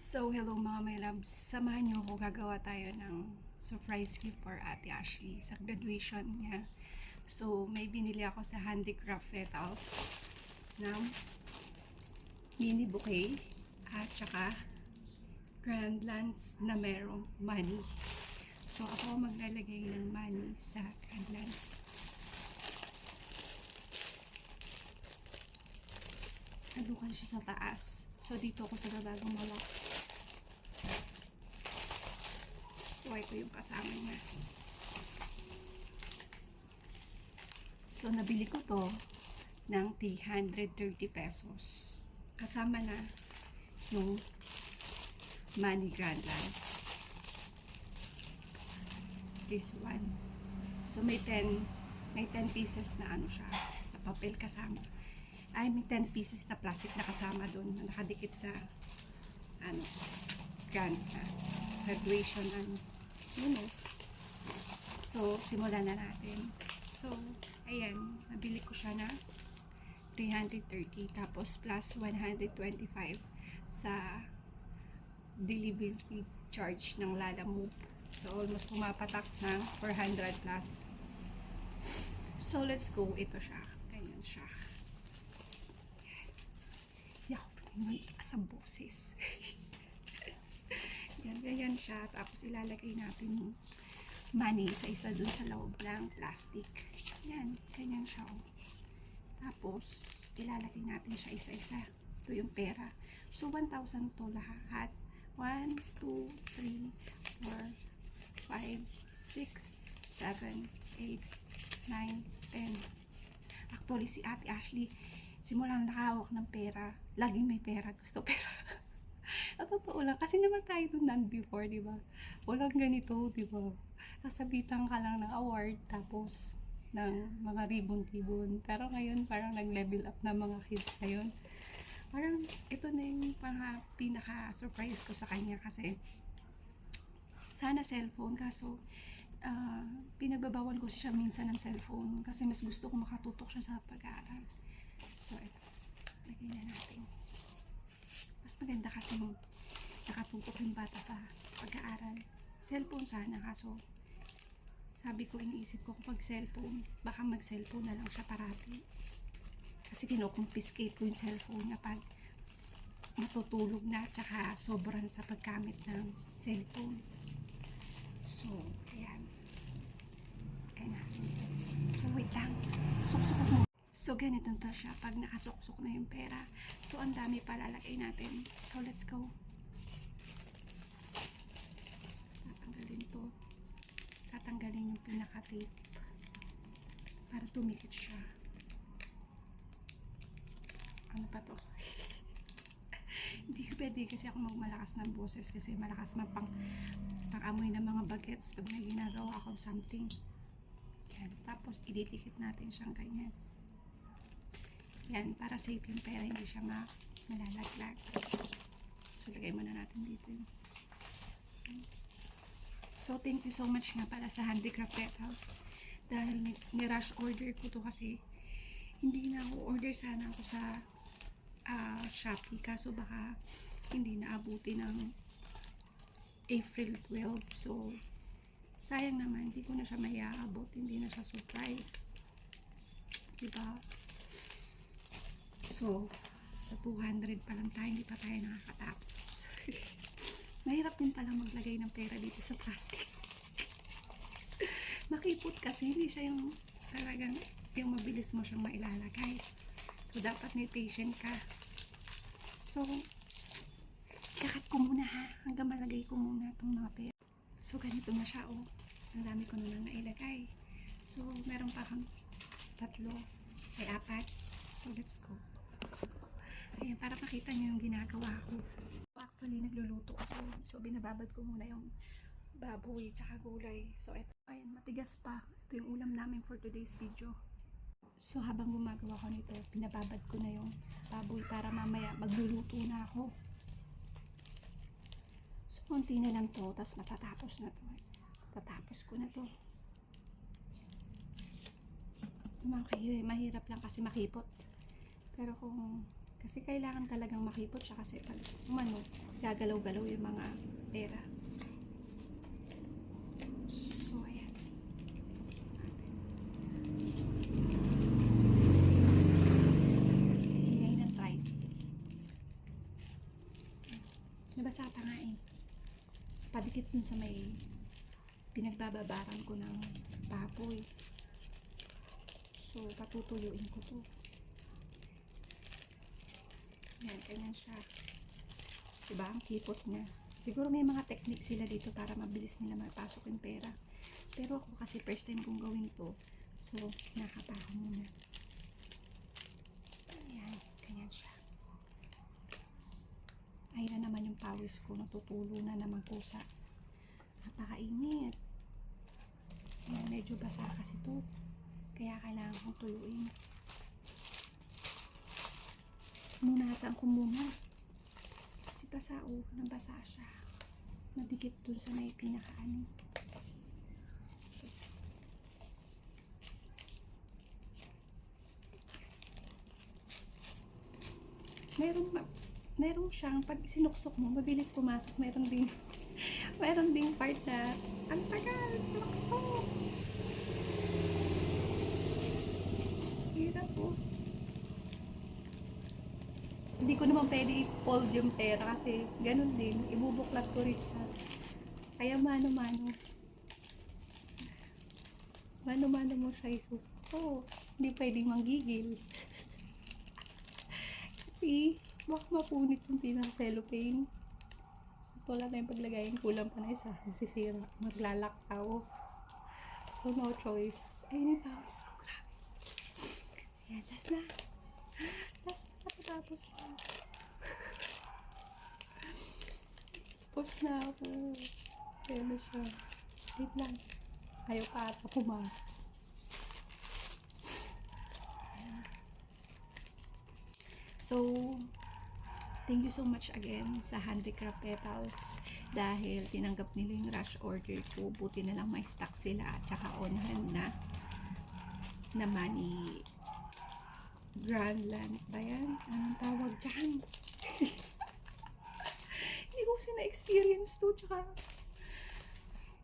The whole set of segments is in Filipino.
So, hello mga my loves. Samahan niyo ako, gagawa tayo ng surprise gift for Ate Ashley sa graduation niya. So, may binili ako sa Handicraft Petals ng mini bouquet at saka grand lance na merong money. So, ako maglalagay ng money sa grand lance. Nadukan siya sa taas. So, dito ako sa baba gumawa. So, ito yung kasama niya. So, nabili ko to ng 330 pesos. Kasama na yung money grand lance. This one. So, may 10 pieces na ano siya, na papel kasama. Ay, may 10 pieces na plastic na kasama doon na nakadikit sa ano, graduation ano, you know. So, simulan na natin. So, ayan, nabili ko siya na 330 tapos plus 125 sa delivery charge ng Lala Move. So, almost pumapatak ng 400 plus. So, let's go. Ito siya. Ganyan siya. Sa boses. Yan siya. Tapos ilalagay natin yung money sa isa dun sa loob ng plastic. Yan, ganyan siya. Oh. Tapos ilalagay natin siya isa-isa. Ito yung pera. So 1,000 to lahat. 1, 2, 3, 4, 5, 6, 7, 8, 9, 10. Actually, si Ate Ashley simulang nakahawak ng pera. Laging may pera. Gusto pera. At totoo lang. Kasi naman tayo dun before, di ba? Walang ganito, di ba? Nasabitan ka lang ng award, tapos ng mga ribbon-ribbon. Pero ngayon, parang nag-level up na mga kids ngayon. Parang ito na yung pinaka-surprise ko sa kanya kasi sana cellphone. Kaso, pinagbabawal ko siya minsan ng cellphone kasi mas gusto ko makatutok siya sa pag-aaral. So, ito. Lagay na natin. Mas maganda kasi nakatutok yung bata sa pag-aaral. Cellphone sana, kaso sabi ko, iniisip ko kapag cellphone, baka mag-cellphone na lang siya parati. Kasi kinoconfiscate ko yung cellphone niya pag matutulog na, tsaka sobrang sa paggamit ng cellphone. So, ayan. Kaya natin. So, wait lang. Suksok mo. So, ganito to siya pag nakasuksok na yung pera. So, ang dami palalagay natin. So, let's go. Tatanggalin to. Tatanggalin yung pinaka-tape para tumikit siya. Ano pa to? Hindi ko pwede kasi ako magmalakas ng boses kasi malakas man pang-amoy ng mga bagets pag may ginagawa akong something. Yan. Tapos, ididikit natin siyang ganyan. Yan, para safe yung pera, hindi siya malalaglag. So, lagay muna natin dito yun. So, thank you so much nga pala sa Handicraft Petals. Dahil ni-rush order ko to kasi hindi na ako order sana ako sa Shopee. Kaso baka hindi naabuti ng April 12. So, sayang naman, hindi ko na siya maiaabot. Hindi na siya surprise. Diba? So, sa 200 pa lang tayo, hindi pa tayo nakakatapos. Mahirap din pala maglagay ng pera dito sa plastic. Makipot kasi, hindi siya yung talagang yung mabilis mo siyang mailalagay. So, dapat may patient ka. So, kakat ko muna ha, hanggang malagay ko muna itong mga pera. So, ganito na siya, oh. Ang dami ko na nailagay. So, meron pa kang 3, ay 4. So, let's go. Ayan, para makita nyo yung ginagawa ko. Actually, nagluluto ako. So, binababad ko muna yung baboy tsaka gulay. So, eto. Ayan, matigas pa. Ito yung ulam namin for today's video. So, habang gumagawa ko nito, binababad ko na yung baboy para mamaya magluluto na ako. So, konti na lang to. Tapos matatapos na to. Tatapos ko na to. Mahirap lang kasi makipot. Pero kung Kasi kailangan talagang makipot siya kasi pag umano, gagalaw-galaw yung mga pera. So, ayan. Ingay ng tricycle. Nabasa pa nga eh. Padikit dun sa may pinagbababaran ko ng baboy. So, patutuyuin ko to. Yan, ganyan siya. Diba? Ang kipot niya. Siguro may mga technique sila dito para mabilis nila mapasok yung pera. Pero ako kasi first time kong gawin to. So, nakapako muna. Ayan, ganyan siya. Ayun na naman yung pawis ko. Natutulo na naman kusa. Napakainit. Ayan, medyo basa kasi to. Kaya kailangan kong tuyuin. Pununasan ko muna. Kasi basa nabasa siya. Nadikit dun sa may pinakaani. Merong siyang pag sinuksok mo, mabilis pumasok. Meron ding part na ang tagal, sinuksok. Hirap po. Hindi ko naman pwede i-fold yung pera kasi ganun din, ibubuklat ko rin siya. Kaya mano-mano mo siya isusok. Hindi pwedeng manggigil. Kasi baka mapunit yung pinaka-cellophane. At wala tayong paglagayin, kulang pa na isa, masisira, maglalaktaw. So no choice. Ayun yung pawis ko, grabe. Ayan, last na. Tapos na. Tapos na ako. Ayan na siya. Wait lang. Ayaw pa ata pumasok. So, thank you so much again sa Handicraft Petals dahil tinanggap nila yung rush order ko. Buti na lang may stock sila at saka on hand na money grand land ba yan? Anong tawag dyan? Hindi ko kasi na-experience to tsaka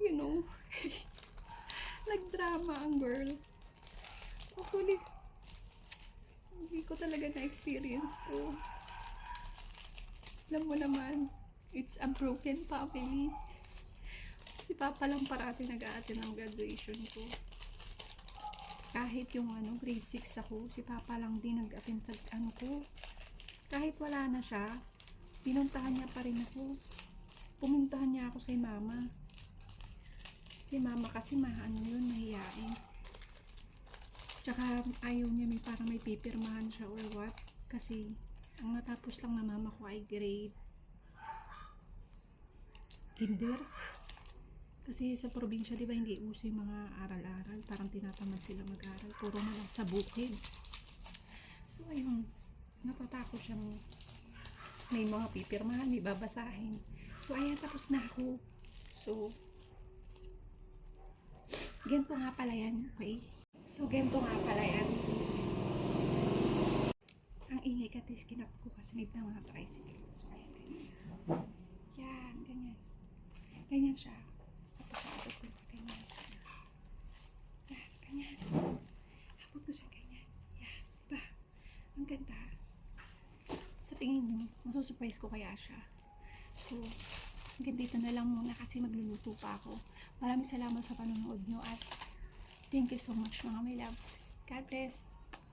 you know nagdrama ang girl. Actually, hindi ko talaga na-experience to. Alam mo naman, it's a broken family. Si Papa lang parati nag-a-attend ng graduation ko. Kahit yung grade 6 ako, si Papa lang din nag-attend sa ko. Kahit wala na siya, pinuntahan niya pa rin ako. Pumuntahan niya ako kay Mama. Si Mama kasi mahiyain. Tsaka ayaw niya parang may pipirmahan siya or what. Kasi ang natapos lang na mama ko ay grade kinder. Kasi sa probinsya, di ba, hindi uso yung mga aral-aral. Parang tinatamad sila mag-aral. Puro na lang sa bukid. So, ayun. Natatakot siyang may mga pipirmahan, may babasahin. So, ayan, tapos na ako. So, ganito nga pala yan. Okay? So, ganito nga pala yan. Ang ingay kasi kinap ko kasi may mga tricycle. So, ayan, ganyan. Yan, ganyan. Ganyan siya. Tapos, abot ko ganyan. Yan, ganyan. Abot ko siya ganyan. Yan, diba? Ang ganda. Sa tingin nyo, masusurprise ko kaya siya. So, hanggang dito na lang muna kasi magluluto pa ako. Maraming salamat sa panonood nyo at thank you so much mga my loves. God bless.